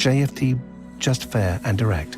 JFD, just fair and direct.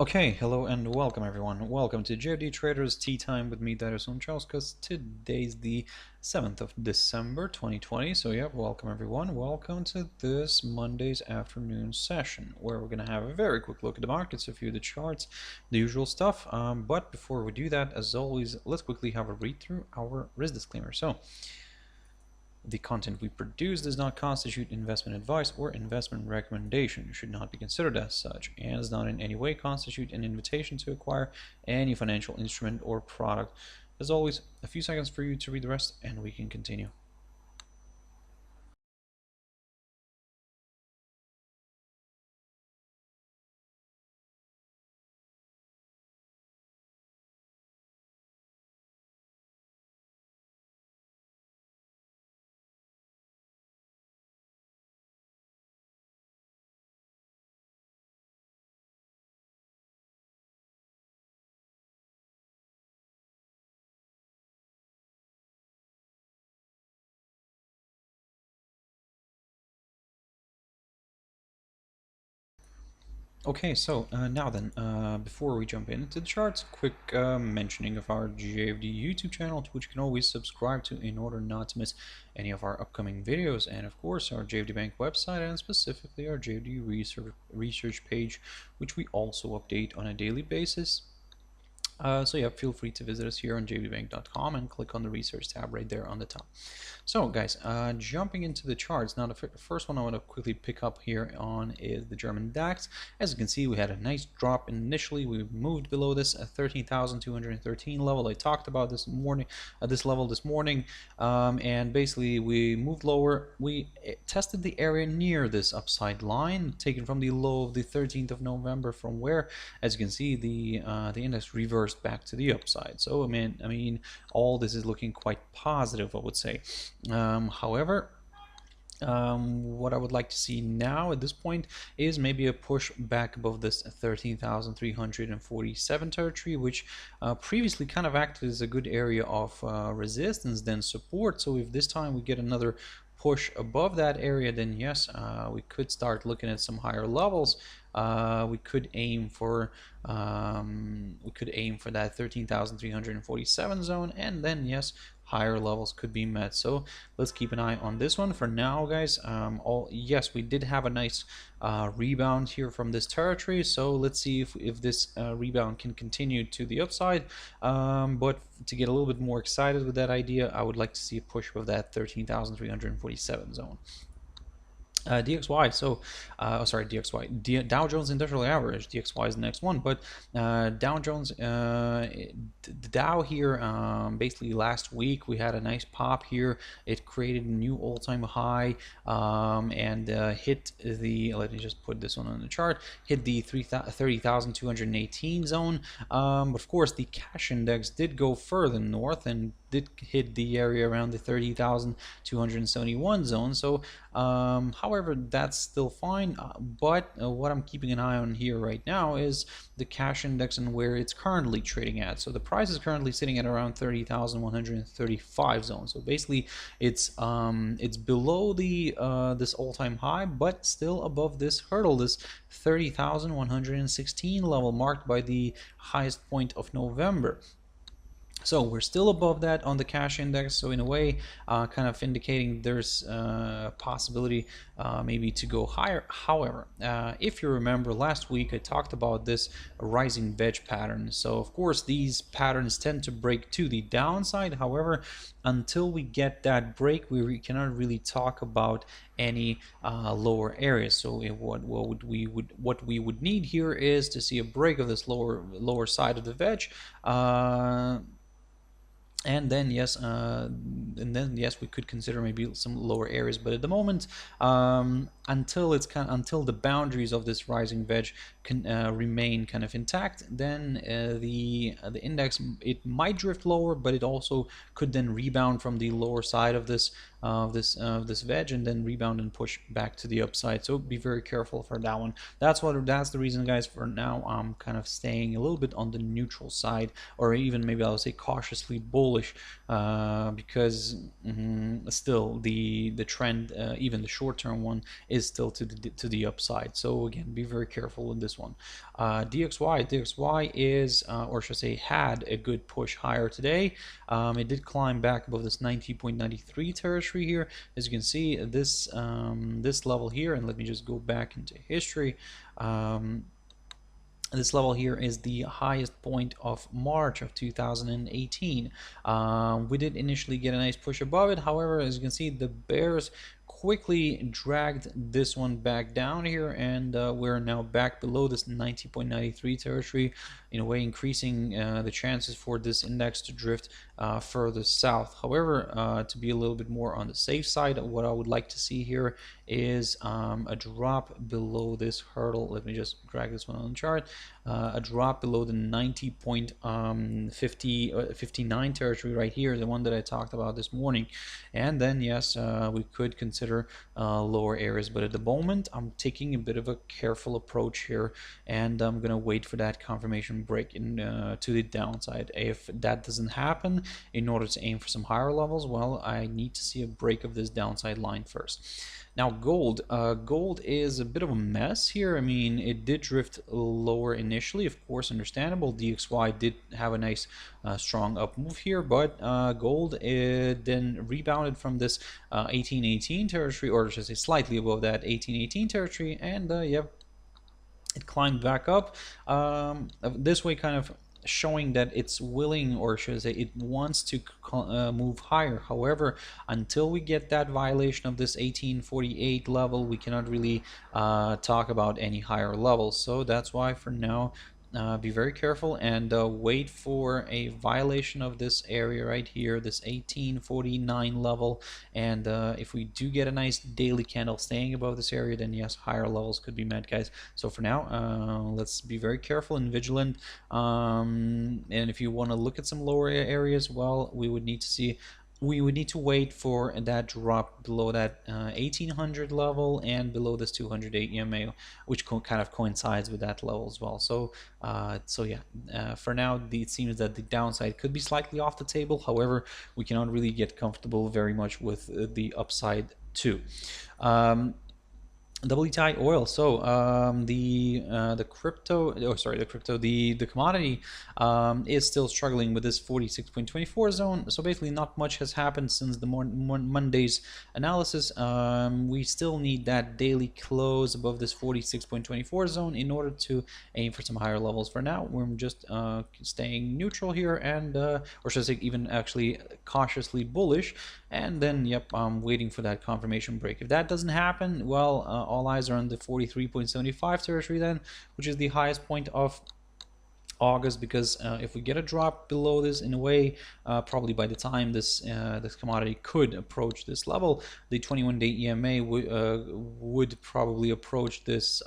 Okay, hello and welcome everyone. Welcome to JFD Traders Tea Time with me, Darius Unchauskas. Today's the 7th of December 2020. So yeah, welcome everyone. Welcome to this Monday's afternoon session where we're going to have a very quick look at the markets, a few of the charts, the usual stuff. But before we do that, as always, let's quickly have a read through our risk disclaimer. So, the content we produce does not constitute investment advice or investment recommendation, should not be considered as such, and does not in any way constitute an invitation to acquire any financial instrument or product. As always, a few seconds for you to read the rest and we can continue. Okay, so now then, before we jump into the charts, quick mentioning of our JFD YouTube channel, to which you can always subscribe to in order not to miss any of our upcoming videos, and of course our JFD Bank website, and specifically our JFD research page, which we also update on a daily basis. So yeah, feel free to visit us here on jfdbank.com and click on the research tab right there on the top. So guys, jumping into the charts, now the first one I want to quickly pick up here on is the German DAX. As you can see, we had a nice drop initially. We moved below this 13,213 level. I talked about this morning, this level this morning, and basically we moved lower. We tested the area near this upside line, taken from the low of the 13th of November, from where, as you can see, the index reversed back to the upside. So I mean, all this is looking quite positive, I would say. However, what I would like to see now at this point is maybe a push back above this 13,347 territory, which previously kind of acted as a good area of resistance, then support. So if this time we get another push above that area, then yes, we could start looking at some higher levels. We could aim for that 13,347 zone, and then yes, higher levels could be met. So let's keep an eye on this one for now, guys. Yes, we did have a nice rebound here from this territory, so let's see if this rebound can continue to the upside. But to get a little bit more excited with that idea, I would like to see a push with that 13,347 zone. DXY, so sorry, DXY, Dow Jones Industrial Average. DXY is the next one, but Dow Jones, the Dow here, basically last week we had a nice pop here. It created a new all-time high, and hit the, let me just put this one on the chart, hit the 30,218 zone. But of course the cash index did go further north and did hit the area around the 30,271 zone. So however, that's still fine, but what I'm keeping an eye on here right now is the cash index and where it's currently trading at. So the price is currently sitting at around 30,135 zone. So basically it's below the this all-time high, but still above this hurdle, this 30,116 level marked by the highest point of November. So we're still above that on the cash index, so in a way kind of indicating there's a possibility maybe to go higher. However, if you remember last week I talked about this rising wedge pattern. So of course these patterns tend to break to the downside. However, until we get that break, we cannot really talk about any lower areas. So what we would need here is to see a break of this lower side of the wedge, and then yes, we could consider maybe some lower areas, but at the moment, until the boundaries of this rising wedge can remain kind of intact, then the index, it might drift lower, but it also could then rebound from the lower side of this wedge and then rebound and push back to the upside. So be very careful for that one. That's the reason, guys. For now, I'm kind of staying a little bit on the neutral side, or even maybe I'll say cautiously bullish, because is still the trend, even the short-term one, is still to the upside. So again, be very careful with this one. DXY is, or should I say, had a good push higher today. It did climb back above this 90.93 territory here. As you can see, this this level here, and let me just go back into history. This level here is the highest point of March of 2018. We did initially get a nice push above it. However, as you can see, the bears quickly dragged this one back down here, and we're now back below this 90.93 territory, in a way increasing the chances for this index to drift further south. However, to be a little bit more on the safe side, what I would like to see here is a drop below this hurdle. Let me just drag this one on the chart. A drop below the 90.59 territory right here, the one that I talked about this morning. And then yes, we could consider lower areas, but at the moment I'm taking a bit of a careful approach here, and I'm gonna wait for that confirmation break in to the downside. If that doesn't happen, in order to aim for some higher levels, well, I need to see a break of this downside line first. Now gold, gold is a bit of a mess here. I mean, it did drift lower initially, of course, understandable. DXY did have a nice strong up move here, but gold then rebounded from this 1818 territory, or should I say slightly above that 1818 territory, and yep, it climbed back up this way, kind of showing that it's willing, or should I say it wants to move higher. However, until we get that violation of this 1848 level, we cannot really talk about any higher levels. So that's why for now, be very careful and wait for a violation of this area right here, this 1849 level. And if we do get a nice daily candle staying above this area, then yes, higher levels could be met, guys. So for now, let's be very careful and vigilant. And if you want to look at some lower areas, well, we would need to wait for that drop below that 1800 level and below this 208 EMA, which kind of coincides with that level as well. So yeah, for now, it seems that the downside could be slightly off the table. However, we cannot really get comfortable very much with the upside too. WTI oil. So the commodity is still struggling with this 46.24 zone. So basically, not much has happened since the Monday's analysis. We still need that daily close above this 46.24 zone in order to aim for some higher levels. For now, we're just staying neutral here, and or should I say even actually cautiously bullish. And then yep, I'm waiting for that confirmation break. If that doesn't happen, well, all eyes are on the 43.75 territory then, which is the highest point of August, because if we get a drop below this, in a way, probably by the time this this commodity could approach this level, the 21-day EMA would probably approach this,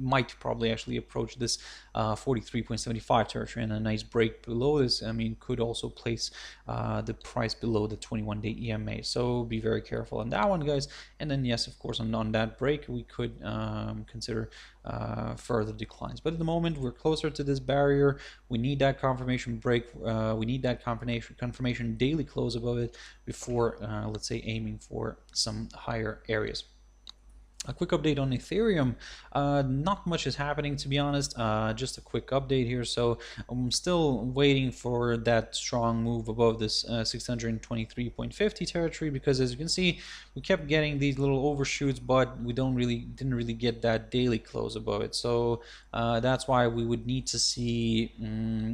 might probably actually approach this 43.75 territory, and a nice break below this, I mean, could also place the price below the 21-day EMA. So be very careful on that one, guys. And then yes, of course, on that break, we could consider further declines. But at the moment, we're closer to this barrier. We need that confirmation break. We need that confirmation daily close above it before, let's say, aiming for some higher areas. A quick update on Ethereum. Not much is happening, to be honest. Just a quick update here. So I'm still waiting for that strong move above this 623.50 territory, because as you can see, we kept getting these little overshoots, but we didn't really get that daily close above it. So that's why we would need to see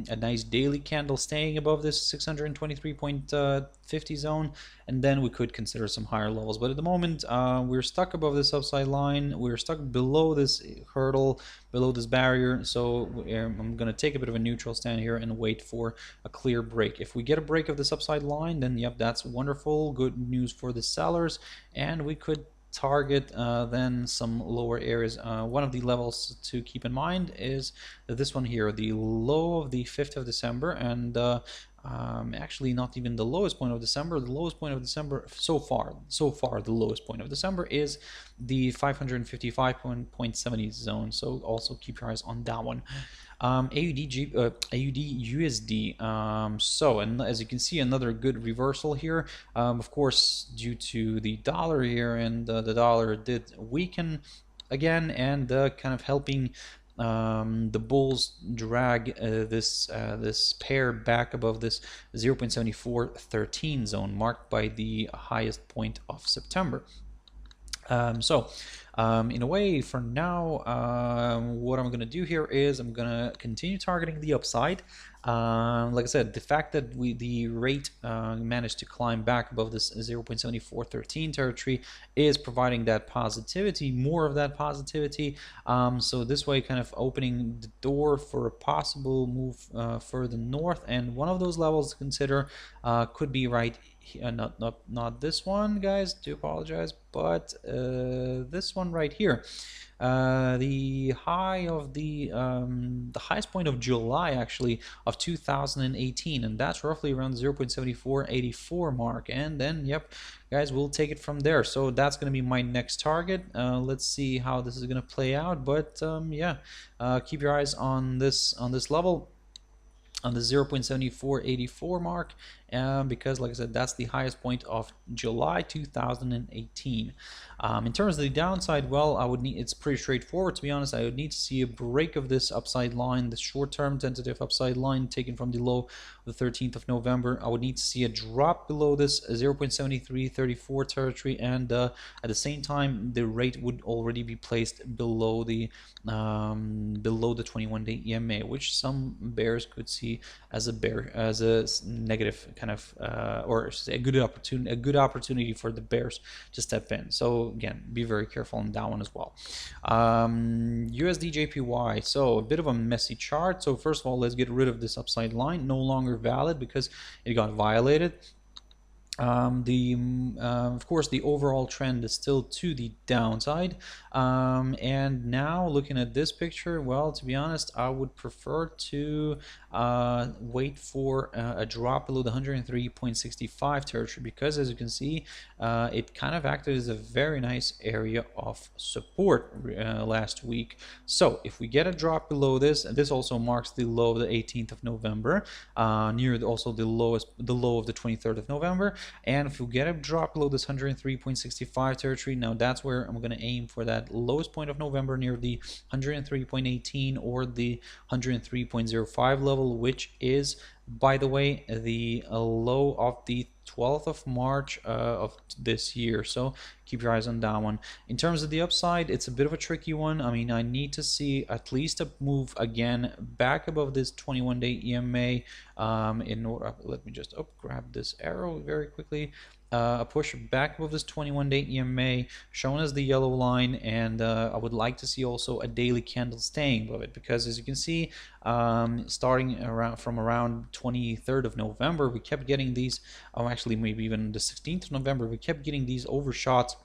a nice daily candle staying above this 623.50 zone, and then we could consider some higher levels. But at the moment, we're stuck above this upside line. We're stuck below this hurdle, below this barrier. So I'm going to take a bit of a neutral stand here and wait for a clear break. If we get a break of this upside line, then yep, that's wonderful. Good news for the sellers, and we could target then some lower areas. One of the levels to keep in mind is this one here, the low of the 5th of December, and actually not even the lowest point of December. The lowest point of December so far the lowest point of December is the 555.70 zone. So also keep your eyes on that one. AUDUSD. So, and as you can see, another good reversal here. Of course, due to the dollar here, and the dollar did weaken again, and kind of helping the bulls drag this pair back above this 0.7413 zone marked by the highest point of September. In a way, for now, what I'm going to do here is I'm going to continue targeting the upside. Like I said, the fact that the rate managed to climb back above this 0.7413 territory is providing that positivity, more of that positivity. So this way, kind of opening the door for a possible move further north. And one of those levels to consider could be right here, not this one, guys. Do apologize, but this one right here. The high of the highest point of July actually of 2018, and that's roughly around 0.7484 mark. And then, yep, guys, we'll take it from there. So that's going to be my next target. Let's see how this is going to play out. But yeah, keep your eyes on this level, on the 0.7484 mark, because like I said, that's the highest point of July 2018. In terms of the downside, well, it's pretty straightforward, to be honest. I would need to see a break of this upside line, the short-term tentative upside line taken from the low of the 13th of November. I would need to see a drop below this 0.7334 territory, and at the same time, the rate would already be placed below the 21-day EMA, which some bears could see as a negative kind of or a good opportunity for the bears to step in. So again, be very careful on that one as well. USDJPY, so a bit of a messy chart. So first of all, let's get rid of this upside line, no longer valid because it got violated. Of course, the overall trend is still to the downside, and now looking at this picture, well, to be honest, I would prefer to wait for a drop below the 103.65 territory, because as you can see, it kind of acted as a very nice area of support last week. So if we get a drop below this, and this also marks the low of the 18th of November, near also the low of the 23rd of November. And if we get a drop below this 103.65 territory, now that's where I'm going to aim for that lowest point of November near the 103.18 or the 103.05 level, which is, by the way, the low of the 12th of March of this year. So keep your eyes on that one. In terms of the upside, it's a bit of a tricky one. I mean, I need to see at least a move again back above this 21-day EMA in order. Let me just grab this arrow very quickly. A push back above this 21-day EMA shown as the yellow line, and I would like to see also a daily candle staying above it, because as you can see, starting from around 23rd of November, we kept getting these, actually maybe even the 16th of November, we kept getting these overshots,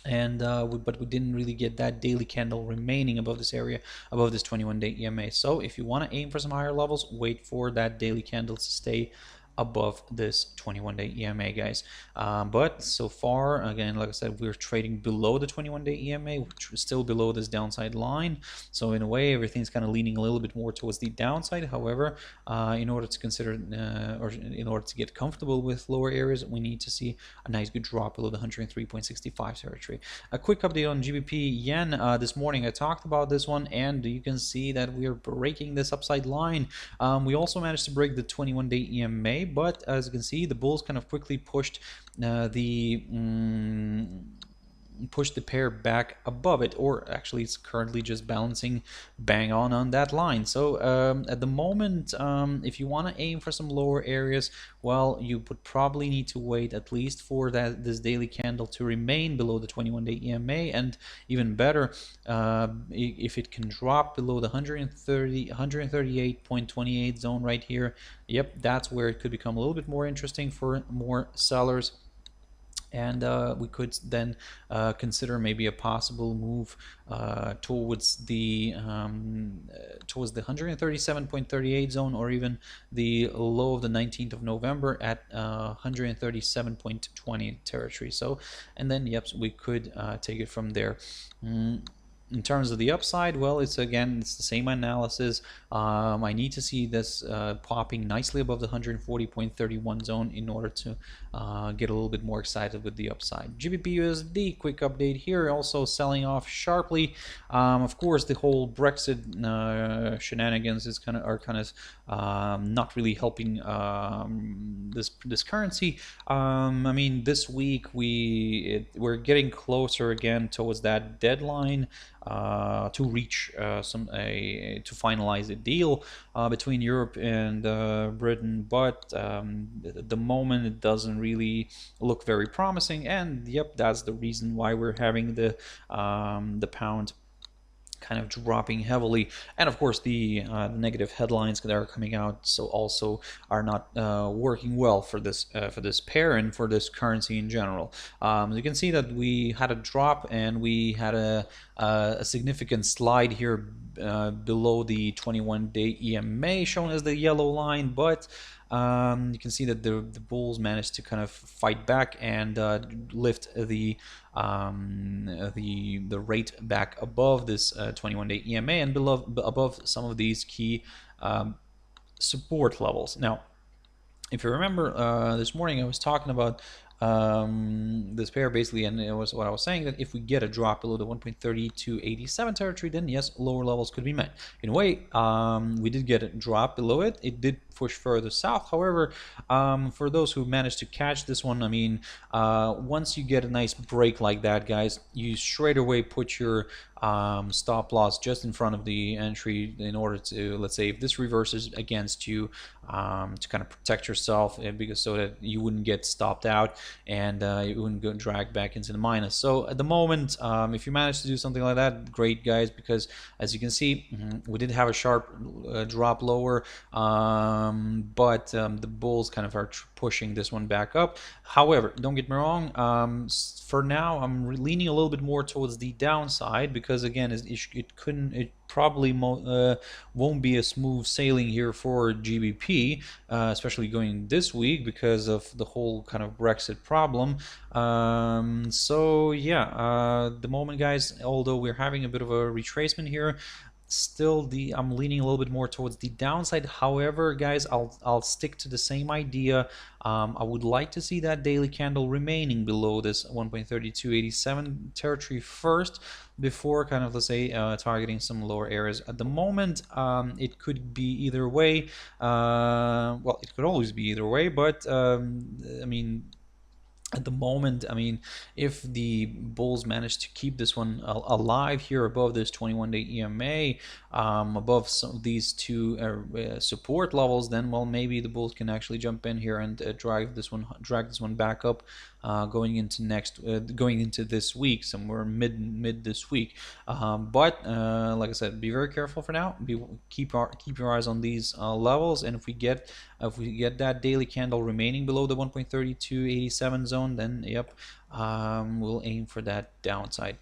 and but we didn't really get that daily candle remaining above this area, above this 21-day EMA. So if you want to aim for some higher levels, wait for that daily candle to stay above this 21-day EMA, guys. But so far, again, like I said, we're trading below the 21-day EMA, which is still below this downside line. So in a way, everything's kind of leaning a little bit more towards the downside. However, in order to consider or in order to get comfortable with lower areas, we need to see a nice good drop below the 103.65 territory. A quick update on GBP yen. This morning I talked about this one, and you can see that we are breaking this upside line. We also managed to break the 21-day EMA, but as you can see, the bulls kind of quickly pushed the pair back above it, or actually it's currently just balancing bang on that line. So at the moment, if you want to aim for some lower areas, well, you would probably need to wait at least for this daily candle to remain below the 21-day EMA, and even better, if it can drop below the 138.28 zone right here. Yep, that's where it could become a little bit more interesting for more sellers. And we could then consider maybe a possible move towards the 137.38 zone, or even the low of the 19th of November at 137.20 territory. So, and then yep, we could take it from there. In terms of the upside, well, it's the same analysis. I need to see this popping nicely above the 140.31 zone in order to get a little bit more excited with the upside. GBPUSD, quick update here, also selling off sharply. Of course, the whole Brexit shenanigans are kind of not really helping this currency. I mean, this week we're getting closer again towards that deadline to reach to finalize a deal between Europe and Britain, but at the moment it doesn't really look very promising, and yep, that's the reason why we're having the pound kind of dropping heavily. And of course the negative headlines that are coming out so also are not working well for this pair and for this currency in general. You can see that we had a drop and we had a significant slide here below the 21-day EMA shown as the yellow line, but you can see that the bulls managed to kind of fight back and lift the rate back above this 21-day EMA and above some of these key support levels. Now, if you remember this morning I was talking about this pair basically, and it was what I was saying, that if we get a drop below the 1.3287 territory, then yes, lower levels could be met. In a way, we did get a drop below it. It did push further south. However, for those who managed to catch this one, I mean, once you get a nice break like that, guys, you straight away put your stop loss just in front of the entry in order to, let's say, if this reverses against you, to kind of protect yourself, because so that you wouldn't get stopped out and you wouldn't go drag back into the minus. So at the moment, if you manage to do something like that, great, guys, because as you can see, we did have a sharp drop lower, but the bulls kind of are pushing this one back up. However, don't get me wrong, for now I'm leaning a little bit more towards the downside, because again, it probably won't be a smooth sailing here for GBP, especially going this week because of the whole kind of Brexit problem. So yeah, the moment, guys, although we're having a bit of a retracement here, still I'm leaning a little bit more towards the downside. However, guys, I'll stick to the same idea. I would like to see that daily candle remaining below this 1.3287 territory first, before kind of, let's say, targeting some lower areas. At the moment, it could be either way. Well, it could always be either way, but I mean, at the moment, I mean, if the bulls manage to keep this one alive here above this 21-day EMA, above some of these two support levels, then, well, maybe the bulls can actually jump in here and drag this one back up, going into this week, somewhere mid this week. But like I said, be very careful for now. Keep your eyes on these levels, and if we get that daily candle remaining below the 1.3287 zone, then yep, we'll aim for that downside.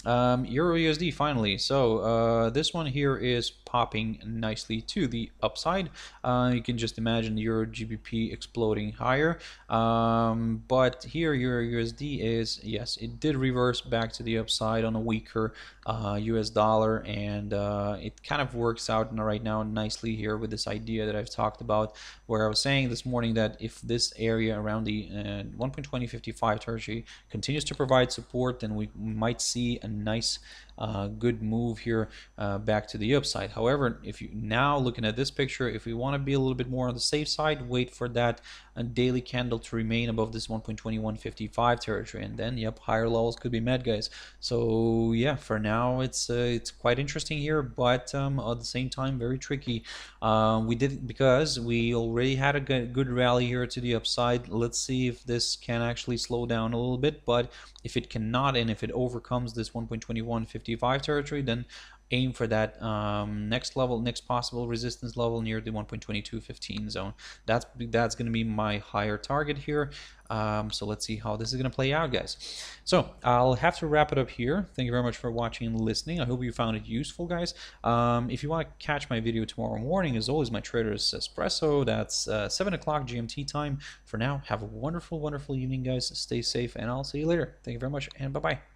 EURUSD finally. So this one here is popping nicely to the upside. You can just imagine Euro GBP exploding higher. But here EURUSD is, yes, it did reverse back to the upside on a weaker US dollar, and it kind of works out right now nicely here with this idea that I've talked about, where I was saying this morning that if this area around the 1.2055 territory continues to provide support, then we might see a nice good move here back to the upside. However, if you now looking at this picture, if we want to be a little bit more on the safe side, wait for that daily candle to remain above this 1.2155 territory, and then yep, higher levels could be met, guys. So yeah, for now it's quite interesting here, but at the same time very tricky. Because we already had a good rally here to the upside. Let's see if this can actually slow down a little bit, but if it cannot, and if it overcomes this 1.2155 territory, then aim for that next possible resistance level near the 1.2215 zone. That's going to be my higher target here. So let's see how this is going to play out, guys. So I'll have to wrap it up here. Thank you very much for watching and listening. I hope you found it useful, guys. If you want to catch my video tomorrow morning, as always, my Trader's Espresso, that's 7 o'clock GMT time. For now, have a wonderful evening, guys. Stay safe, and I'll see you later. Thank you very much, and bye-bye.